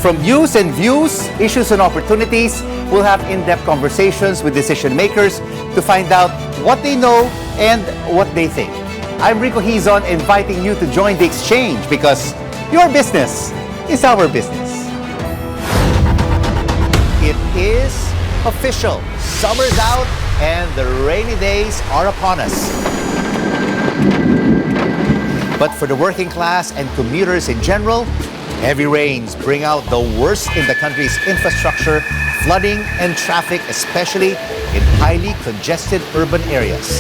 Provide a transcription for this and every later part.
From news and views, issues and opportunities, we'll have in-depth conversations with decision makers to find out what they know and what they think. I'm Rico Hizon, inviting you to join the exchange because your business is our business. It is official. Summer's out and the rainy days are upon us. But for the working class and commuters in general, heavy rains bring out the worst in the country's infrastructure, flooding and traffic, especially in highly congested urban areas.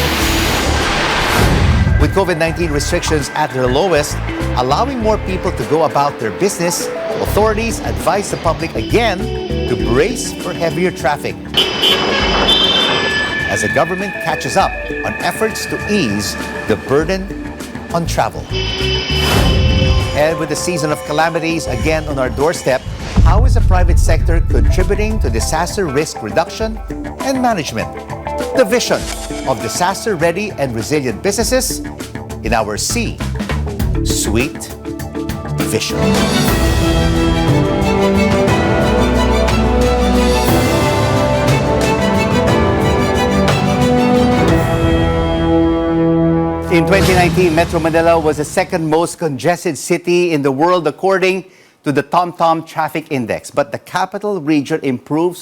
With COVID-19 restrictions at their lowest, allowing more people to go about their business, authorities advise the public again to brace for heavier traffic as the government catches up on efforts to ease the burden on travel. And with the season of calamities again on our doorstep, how is the private sector contributing to disaster risk reduction and management? The vision of disaster-ready and resilient businesses in our C-Suite Vision. In 2019, Metro Manila was the second most congested city in the world according to the TomTom Traffic Index. But the capital region improved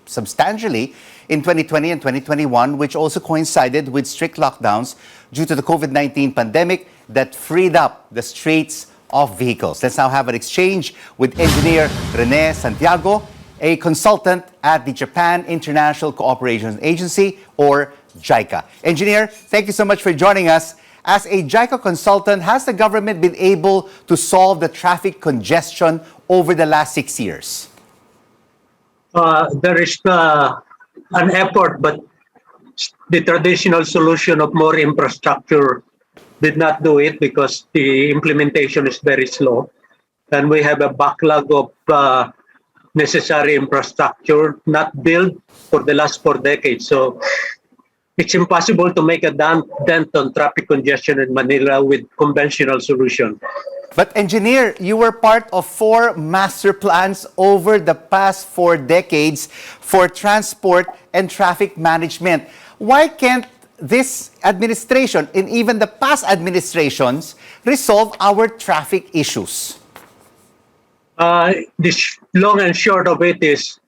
substantially in 2020 and 2021, which also coincided with strict lockdowns due to the COVID-19 pandemic that freed up the streets of vehicles. Let's now have an exchange with engineer Rene Santiago, a consultant at the Japan International Cooperation Agency, or JICA. Engineer, thank you so much for joining us. As a JICA consultant, has the government been able to solve the traffic congestion over the last 6 years? There is an effort, but the traditional solution of more infrastructure did not do it because the implementation is very slow. And we have a backlog of necessary infrastructure not built for the last 4 decades. So it's impossible to make a dent on traffic congestion in Manila with conventional solution. But engineer, you were part of 4 master plans over the past 4 decades for transport and traffic management. Why can't this administration and even the past administrations resolve our traffic issues? The long and short of it is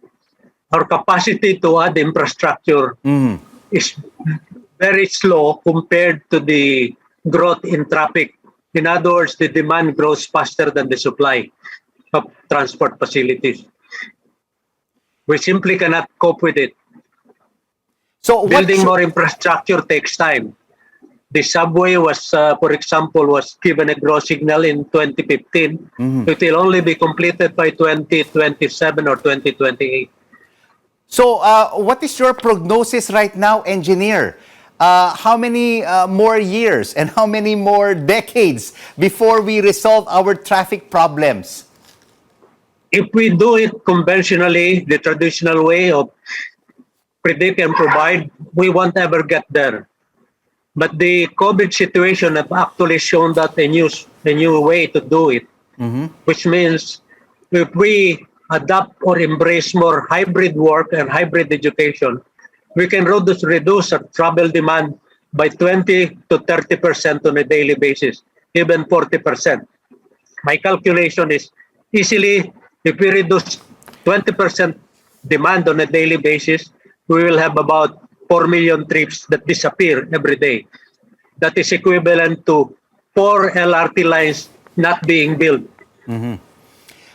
our capacity to add infrastructure is very slow compared to the growth in traffic. In other words, the demand grows faster than the supply of transport facilities. We simply cannot cope with it. So building more infrastructure takes time. The subway was, for example, was given a grow signal in 2015. It will only be completed by 2027 or 2028. So what is your prognosis right now, engineer? How many more years and how many more decades before we resolve our traffic problems? If we do it conventionally, the traditional way of predict and provide, we won't ever get there. But the COVID situation have actually shown that a new way to do it, which means if we adopt or embrace more hybrid work and hybrid education, we can reduce our travel demand by 20 to 30% on a daily basis, even 40%. My calculation is easily, if we reduce 20% demand on a daily basis, we will have about 4 million trips that disappear every day. That is equivalent to 4 LRT lines not being built.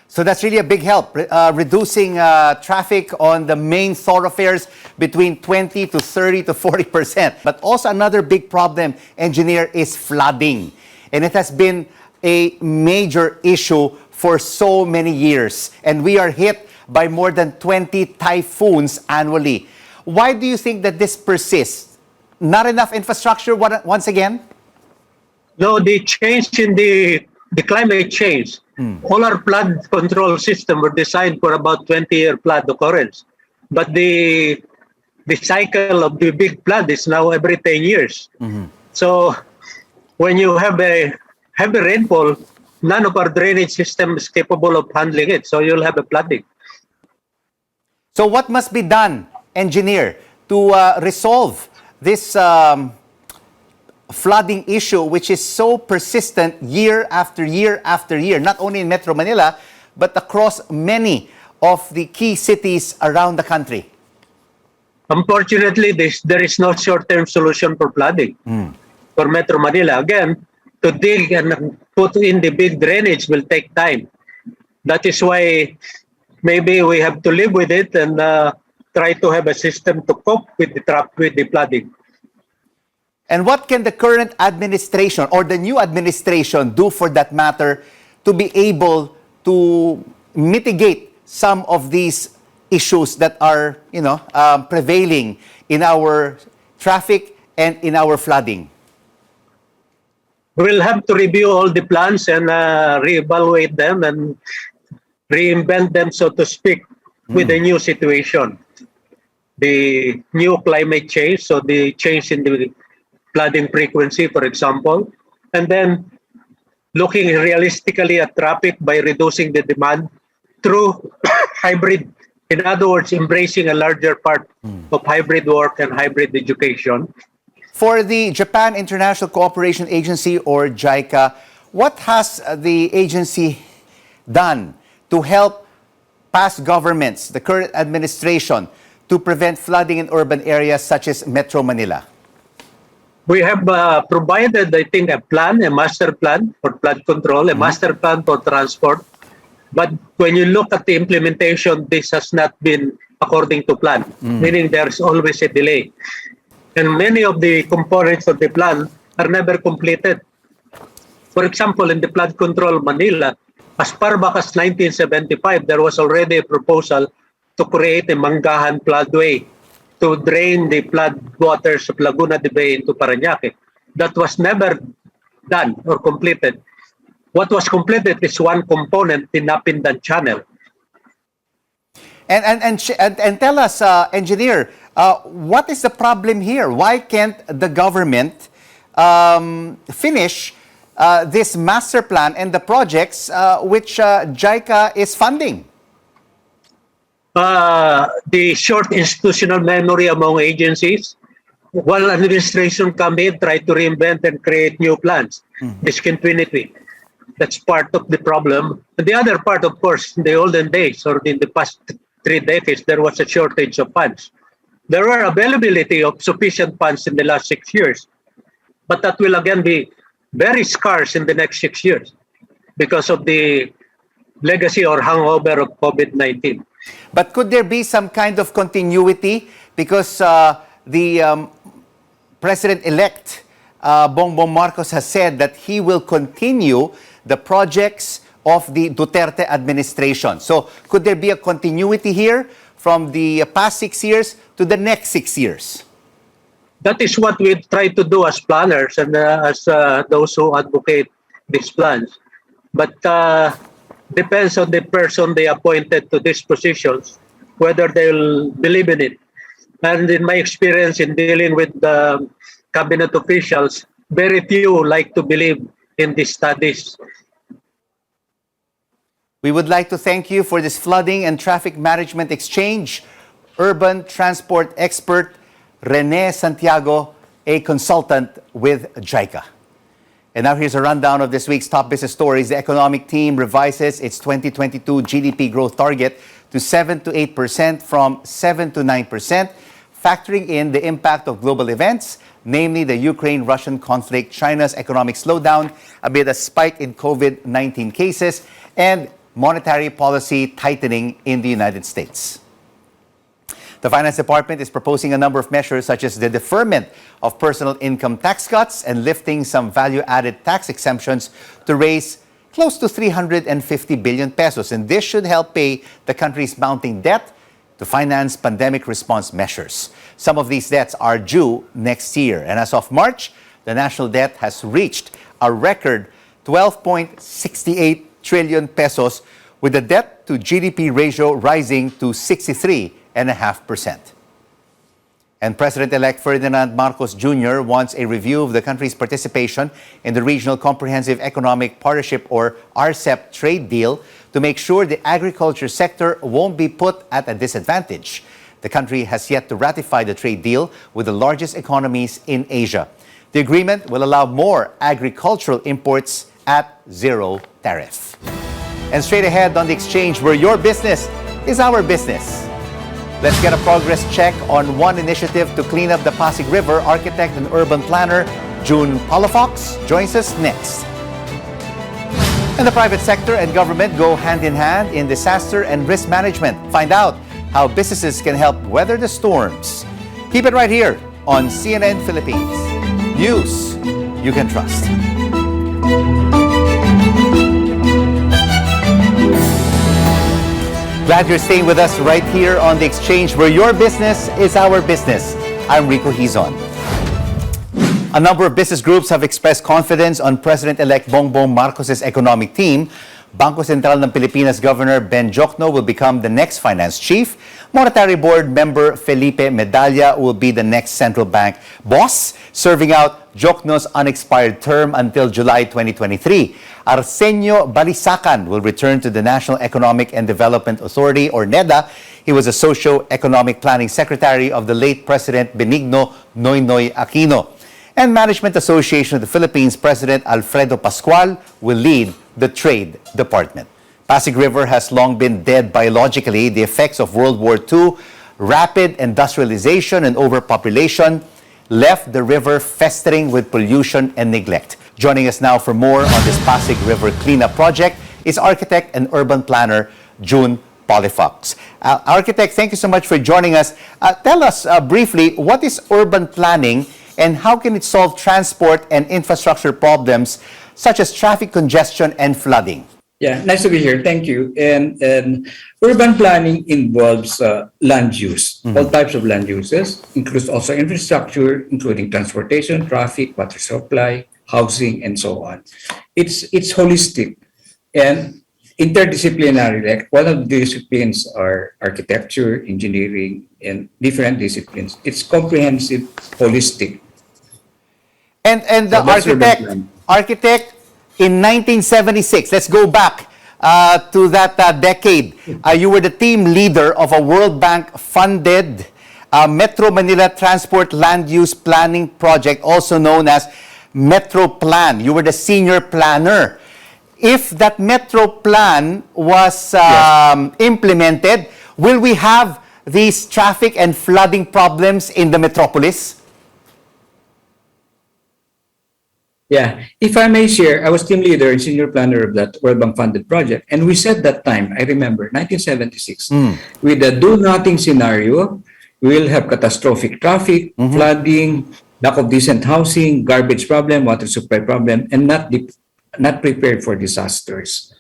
So that's really a big help, reducing traffic on the main thoroughfares between 20 to 30 to 40%. But also another big problem, engineer, is flooding. And it has been a major issue for so many years. And we are hit by more than 20 typhoons annually. Why do you think that this persists? Not enough infrastructure once again? No, the change in the climate change. All our flood control system were designed for about 20-year flood occurrence. But the cycle of the big flood is now every 10 years. So when you have a heavy rainfall, none of our drainage system is capable of handling it. So you'll have a flooding. So what must be done, engineer, to resolve this flooding issue, which is so persistent year after year after year, not only in Metro Manila, but across many of the key cities around the country? Unfortunately, there is no short-term solution for flooding for Metro Manila. Again, to dig and put in the big drainage will take time. That is why maybe we have to live with it and try to have a system to cope with the flooding. And what can the current administration or the new administration do, for that matter, to be able to mitigate some of these issues that are, prevailing in our traffic and in our flooding? We'll have to review all the plans and reevaluate them and reinvent them, so to speak, with the new situation. The new climate change, so the change in the flooding frequency, for example, and then looking realistically at traffic by reducing the demand through hybrid. In other words, embracing a larger part of hybrid work and hybrid education. For the Japan International Cooperation Agency, or JICA, what has the agency done to help past governments, the current administration, to prevent flooding in urban areas such as Metro Manila? We have provided, I think, a master plan for flood control, a master plan for transport. But when you look at the implementation, this has not been according to plan, meaning there's always a delay. And many of the components of the plan are never completed. For example, in the flood control Manila, as far back as 1975, there was already a proposal to create a Manggahan floodway to drain the flood waters of Laguna de Bay into Parañaque. That was never done or completed. What was completed is one component, the Napindan Channel. And tell us, engineer, what is the problem here? Why can't the government finish this master plan and the projects which JICA is funding? The short institutional memory among agencies. While administration come in, try to reinvent and create new plans. Discontinuity. That's part of the problem. And the other part, of course, in the olden days or in the past 3 decades, there was a shortage of funds. There were availability of sufficient funds in the last 6 years, but that will again be very scarce in the next 6 years because of the legacy or hangover of COVID-19. But could there be some kind of continuity? Because the President-elect, Bongbong Marcos, has said that he will continue the projects of the Duterte administration. So could there be a continuity here from the past 6 years to the next 6 years? That is what we try to do as planners and as those who advocate these plans. But depends on the person they appointed to these positions, whether they'll believe in it. And in my experience in dealing with cabinet officials, very few like to believe in these studies. We would like to thank you for this flooding and traffic management exchange. Urban transport expert Rene Santiago, a consultant with JICA. And now here's a rundown of this week's top business stories. The economic team revises its 2022 GDP growth target to 7 to 8% from 7 to 9%, factoring in the impact of global events, namely the Ukraine-Russian conflict, China's economic slowdown amid a spike in COVID-19 cases, and monetary policy tightening in the United States. The Finance Department is proposing a number of measures such as the deferment of personal income tax cuts and lifting some value-added tax exemptions to raise close to 350 billion pesos. And this should help pay the country's mounting debt to finance pandemic response measures. Some of these debts are due next year. And as of March, the national debt has reached a record 12.68 trillion pesos, with the debt to GDP ratio rising to 63.5%. And President-elect Ferdinand Marcos Jr. wants a review of the country's participation in the Regional Comprehensive Economic Partnership or RCEP trade deal to make sure the agriculture sector won't be put at a disadvantage. The country has yet to ratify the trade deal with the largest economies in Asia. The agreement will allow more agricultural imports at zero tariff. And straight ahead on the exchange, where your business is our business. Let's get a progress check on one initiative to clean up the Pasig River. Architect and urban planner June Palafox joins us next. And the private sector and government go hand in hand in disaster and risk management. Find out how businesses can help weather the storms. Keep it right here on CNN Philippines. News you can trust. Glad you're staying with us right here on The Exchange, where your business is our business. I'm Rico Hizon. A number of business groups have expressed confidence on President-elect Bongbong Marcos' economic team. Bangko Sentral ng Pilipinas Governor Ben Jocno will become the next finance chief. Monetary Board member Felipe Medalla will be the next central bank boss, serving out Jocno's unexpired term until July 2023. Arsenio Balisacan will return to the National Economic and Development Authority, or NEDA. He was a socio-economic planning secretary of the late President Benigno Noynoy Aquino. And Management Association of the Philippines President Alfredo Pascual will lead the Trade Department. Pasig River has long been dead biologically. The effects of World War II, rapid industrialization and overpopulation left the river festering with pollution and neglect. Joining us now for more on this Pasig River cleanup project is architect and urban planner June Palafox. Architect, thank you so much for joining us. Tell us briefly, what is urban planning and how can it solve transport and infrastructure problems such as traffic congestion and flooding? Yeah, nice to be here. Thank you. And urban planning involves land use, all types of land uses, includes also infrastructure, including transportation, traffic, water supply, housing, and so on. It's holistic and interdisciplinary. Like one of the disciplines are architecture, engineering, and different disciplines. It's comprehensive, holistic. And the architect in 1976, let's go back to that decade. You were the team leader of a World Bank funded Metro Manila Transport Land Use Planning Project, also known as Metro Plan. You were the senior planner. If that Metro Plan was implemented, will we have these traffic and flooding problems in the metropolis? Yeah, if I may share, I was team leader and senior planner of that World Bank funded project. And we said that time, I remember, 1976, with the do-nothing scenario, we will have catastrophic traffic, flooding, lack of decent housing, garbage problem, water supply problem, and not prepared for disasters.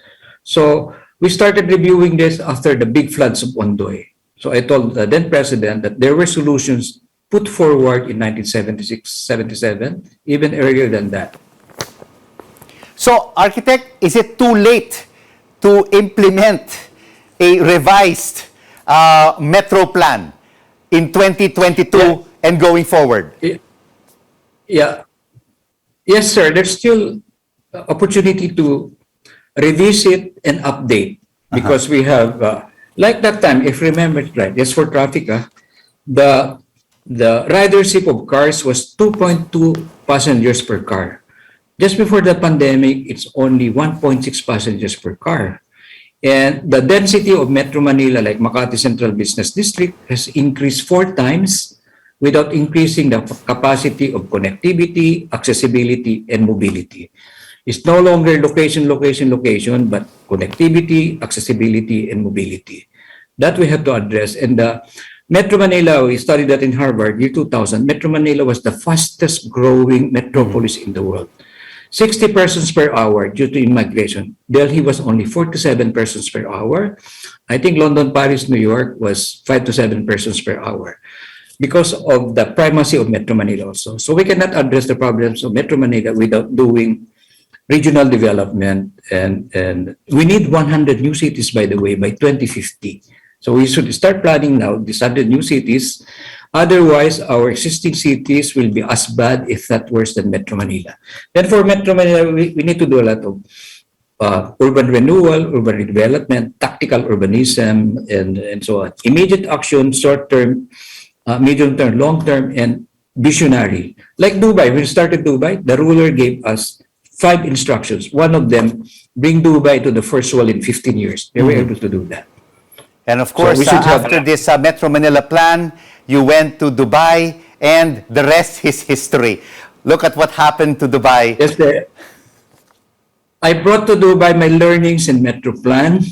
So we started reviewing this after the big floods of Ondoy. So I told the then president that there were solutions put forward in 1976, 77, even earlier than that. So, architect, is it too late to implement a revised Metro Plan in 2022 and going forward? Yeah. Yes, sir. There's still opportunity to revisit and update because we have, like that time, if you remember it right, just for traffic, the ridership of cars was 2.2 passengers per car. Just before the pandemic, it's only 1.6 passengers per car. And the density of Metro Manila, like Makati Central Business District, has increased 4 times without increasing the capacity of connectivity, accessibility, and mobility. It's no longer location, but connectivity, accessibility, and mobility. That we have to address. And Metro Manila, we studied that in Harvard, year 2000. Metro Manila was the fastest growing metropolis in the world. 60 persons per hour due to immigration. Delhi was only 47 persons per hour. I think London, Paris, New York was 5 to 7 persons per hour because of the primacy of Metro Manila also. So we cannot address the problems of Metro Manila without doing regional development. And we need 100 new cities, by the way, by 2050. So we should start planning now, these 100 new cities. Otherwise, our existing cities will be as bad, if not worse, than Metro Manila. Then for Metro Manila, we need to do a lot of urban renewal, urban redevelopment, tactical urbanism, and so on. Immediate action, short-term, medium-term, long-term, and visionary. Like Dubai, when we started Dubai, the ruler gave us 5 instructions. One of them, bring Dubai to the first world in 15 years. They were able to do that. And of course, we should have after this Metro Manila plan, you went to Dubai, and the rest is history. Look at what happened to Dubai. Yes, I brought to Dubai my learnings in Metro Plan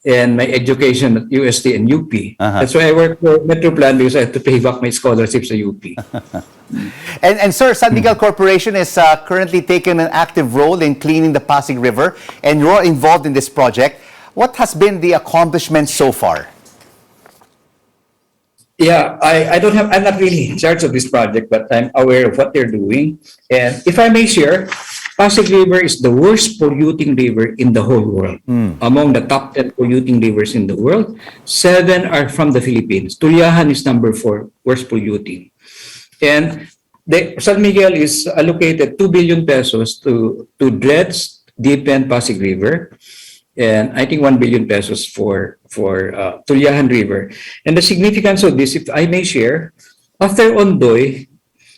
and my education at UST and UP. That's why I work for Metro Plan, because I have to pay back my scholarships at UP. And sir, San Miguel Corporation is currently taking an active role in cleaning the Pasig River, and you're involved in this project. What has been the accomplishment so far? Yeah, I'm not really in charge of this project, but I'm aware of what they're doing. And if I may share, Pasig River is the worst polluting river in the whole world. Among the top 10 polluting rivers in the world, 7 are from the Philippines. Tulyahan is number 4, worst polluting. And San Miguel is allocated 2 billion pesos to dredge, deepen Pasig River. And I think 1 billion pesos for Tulyahan River. And the significance of this, if I may share, after Ondoy,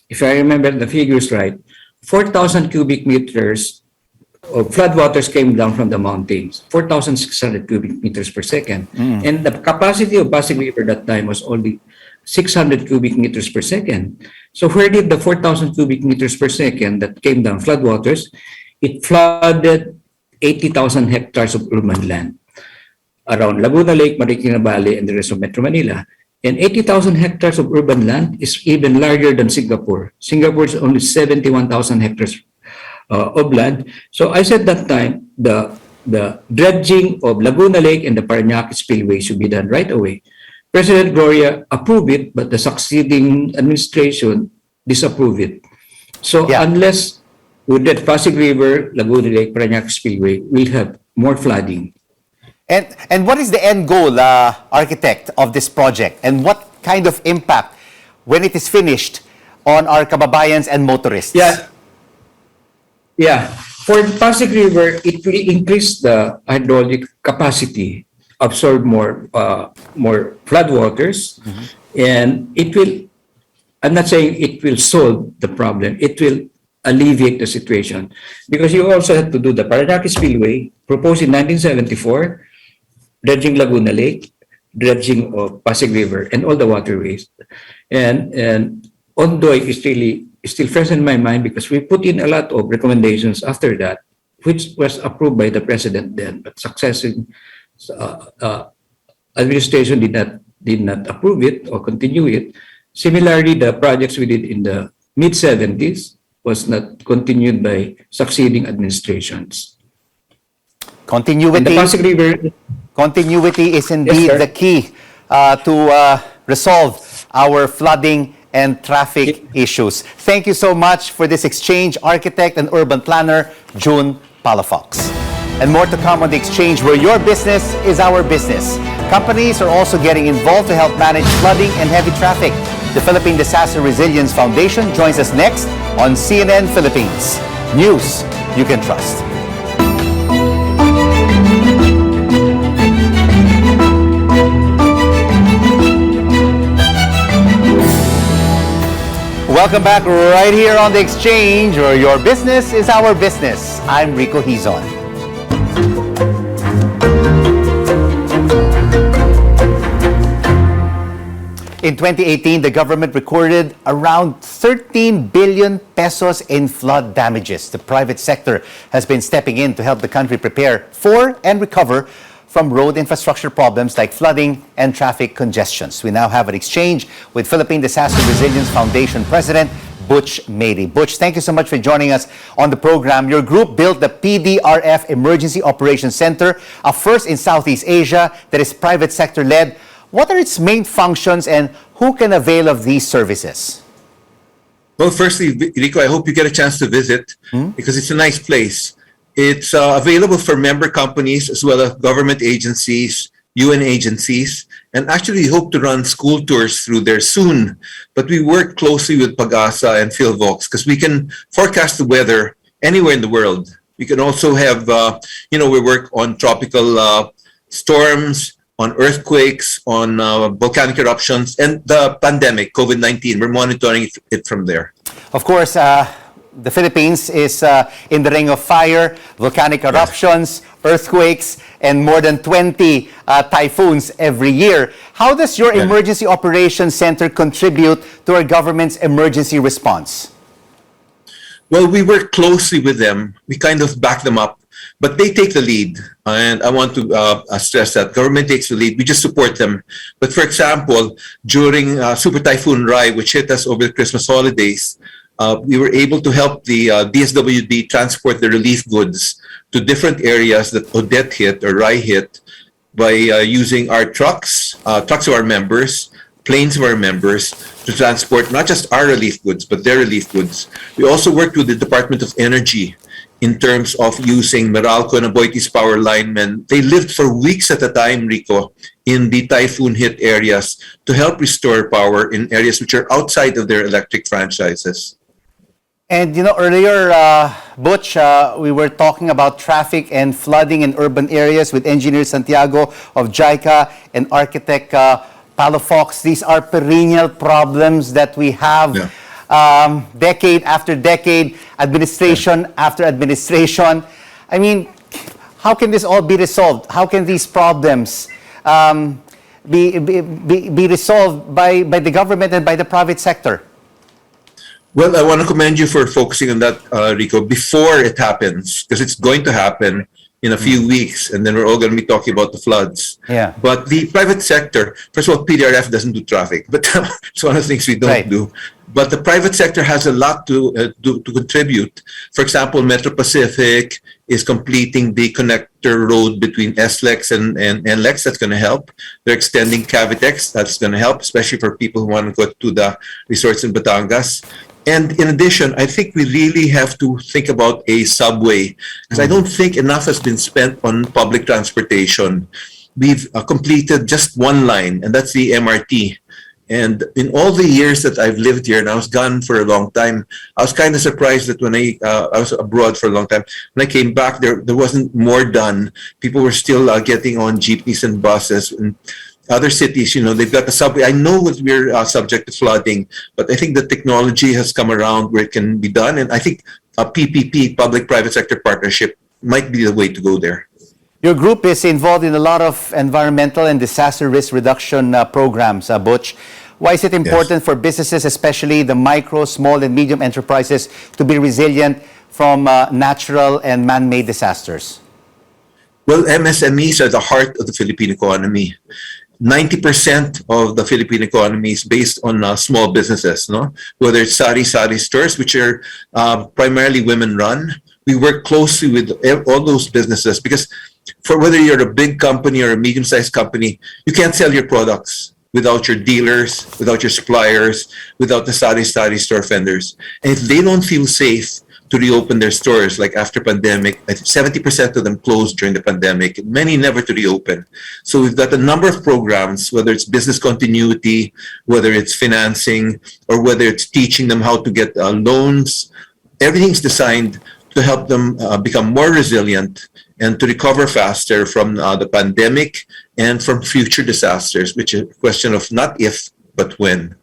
if I remember the figures right, 4,000 cubic meters of floodwaters came down from the mountains, 4,600 cubic meters per second. And the capacity of Pasig River that time was only 600 cubic meters per second. So where did the 4,000 cubic meters per second that came down floodwaters? It flooded 80,000 hectares of urban land around Laguna Lake, Marikina Valley, and the rest of Metro Manila. And 80,000 hectares of urban land is even larger than Singapore. Singapore is only 71,000 hectares of land. So I said that time, the dredging of Laguna Lake and the Parañaque spillway should be done right away. President Gloria approved it, but the succeeding administration disapproved it. So unless we did Pasig River, Laguna Lake, Parañaque spillway, we'll have more flooding. And what is the end goal, architect, of this project? And what kind of impact, when it is finished, on our kababayans and motorists? Yeah. For Pasig River, it will increase the hydraulic capacity, absorb more floodwaters, and it will, I'm not saying it will solve the problem, it will alleviate the situation. Because you also have to do the Parañaque spillway, proposed in 1974, dredging Laguna Lake, dredging of Pasig River, and all the waterways. And Ondoy is still fresh in my mind, because we put in a lot of recommendations after that, which was approved by the president then, but successive administration did not approve it or continue it. Similarly, the projects we did in the mid-70s was not continued by succeeding administrations. Continuity. And the Pasig River, continuity is indeed the key to resolve our flooding and traffic issues. Thank you so much for this exchange, architect and urban planner June Palafox. And more to come on the exchange, where your business is our business. Companies are also getting involved to help manage flooding and heavy traffic. The Philippine Disaster Resilience Foundation joins us next on CNN Philippines. News you can trust. Welcome back right here on The Exchange, where your business is our business. I'm Rico Hizon. In 2018, the government recorded around 13 billion pesos in flood damages. The private sector has been stepping in to help the country prepare for and recover from road infrastructure problems like flooding and traffic congestions. We now have an exchange with Philippine Disaster Resilience Foundation President Butch Mady. Butch, thank you so much for joining us on the program. Your group built the PDRF Emergency Operations Center, a first in Southeast Asia that is private sector led. What are its main functions and who can avail of these services? Well, firstly, Rico, I hope you get a chance to visit because it's a nice place. It's available for member companies as well as government agencies, UN agencies, and actually we hope to run school tours through there soon. But we work closely with Pagasa and PhilVox because we can forecast the weather anywhere in the world. We can also have, we work on tropical storms, on earthquakes, on volcanic eruptions, and the pandemic, COVID-19. We're monitoring it from there. Of course, the Philippines is in the ring of fire, volcanic eruptions, earthquakes, and more than 20 typhoons every year. How does your Emergency Operations Center contribute to our government's emergency response? Well, we work closely with them. We kind of back them up, but they take the lead. And I want to stress that government takes the lead. We just support them. But for example, during Super Typhoon Rai, which hit us over the Christmas holidays, we were able to help the DSWD transport the relief goods to different areas that Odette hit or Rai hit by using our trucks of our members, planes of our members, to transport not just our relief goods, but their relief goods. We also worked with the Department of Energy in terms of using Meralco and Aboitiz power linemen. They lived for weeks at a time, Rico, in the typhoon-hit areas to help restore power in areas which are outside of their electric franchises. And earlier, Butch, we were talking about traffic and flooding in urban areas with Engineer Santiago of JICA and Architect Palafox. These are perennial problems that we have decade after decade, administration after administration. I mean, how can this all be resolved? How can these problems be resolved by the government and by the private sector? Well, I want to commend you for focusing on that, Rico, before it happens, because it's going to happen in a few weeks, and then we're all going to be talking about the floods. Yeah. But the private sector, first of all, PDRF doesn't do traffic, but it's one of the things we don't do. But the private sector has a lot to contribute. For example, Metro Pacific is completing the connector road between SLEX and NLEX. That's going to help. They're extending Cavitex. That's going to help, especially for people who want to go to the resorts in Batangas. And in addition, I think we really have to think about a subway, because I don't think enough has been spent on public transportation. We've completed just one line, and that's the MRT. And in all the years that I've lived here, and I was gone for a long time, I was kind of surprised that when I was abroad for a long time, when I came back, there wasn't more done. People were still getting on jeepneys and buses. And other cities, they've got the subway. I know we're subject to flooding, but I think the technology has come around where it can be done. And I think a PPP, public-private sector partnership, might be the way to go there. Your group is involved in a lot of environmental and disaster risk reduction programs, Butch. Why is it important for businesses, especially the micro, small, and medium enterprises, to be resilient from natural and man-made disasters? Well, MSMEs are the heart of the Philippine economy. 90% of the Philippine economy is based on small businesses, whether it's sari-sari stores, which are primarily women-run. We work closely with all those businesses because for whether you're a big company or a medium-sized company, you can't sell your products without your dealers, without your suppliers, without the sari-sari store vendors. And if they don't feel safe to reopen their stores, like after pandemic, I think 70% of them closed during the pandemic, many never to reopen. So we've got a number of programs, whether it's business continuity, whether it's financing, or whether it's teaching them how to get loans. Everything's designed to help them become more resilient and to recover faster from the pandemic and from future disasters, which is a question of not if, but when.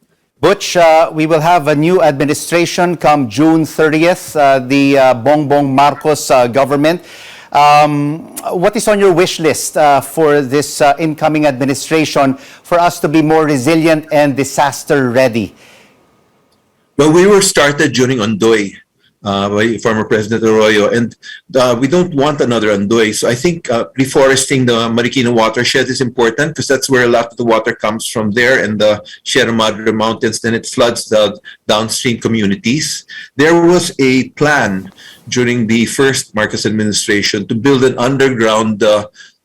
Butch, we will have a new administration come June 30th, the Bongbong Marcos government. What is on your wish list for this incoming administration for us to be more resilient and disaster ready? Well, we were started during Ondoy by former President Arroyo, and we don't want another Ondoy. So I think reforesting the Marikina watershed is important because that's where a lot of the water comes from there and the Sierra Madre Mountains. Then it floods the downstream communities. There was a plan during the first Marcos administration to build an underground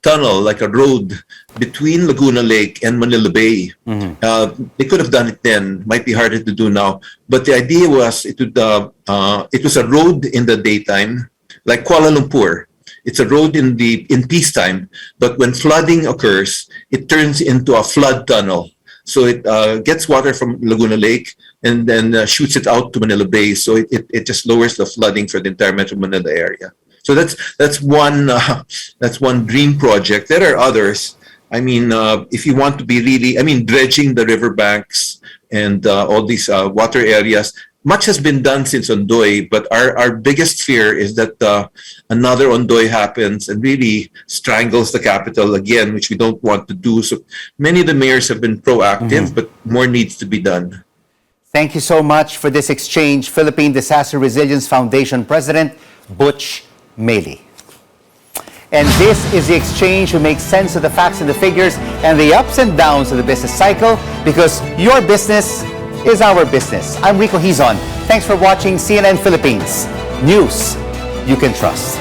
tunnel, like a road between Laguna Lake and Manila Bay. They could have done it then. Might be harder to do now. But the idea was it was a road in the daytime, like Kuala Lumpur. It's a road in peacetime, but when flooding occurs, it turns into a flood tunnel. So it gets water from Laguna Lake and then shoots it out to Manila Bay. So it just lowers the flooding for the entire Metro Manila area. So that's one dream project. There are others. I mean, if you want to be really, I mean, dredging the riverbanks and all these water areas. Much has been done since Ondoy, but our biggest fear is that another Ondoy happens and really strangles the capital again, which we don't want to do. So many of the mayors have been proactive, but more needs to be done. Thank you so much for this exchange, Philippine Disaster Resilience Foundation President Butch Mayley. And this is the exchange who makes sense of the facts and the figures and the ups and downs of the business cycle, because your business is our business. I'm Rico Hizon. Thanks for watching CNN Philippines. News you can trust.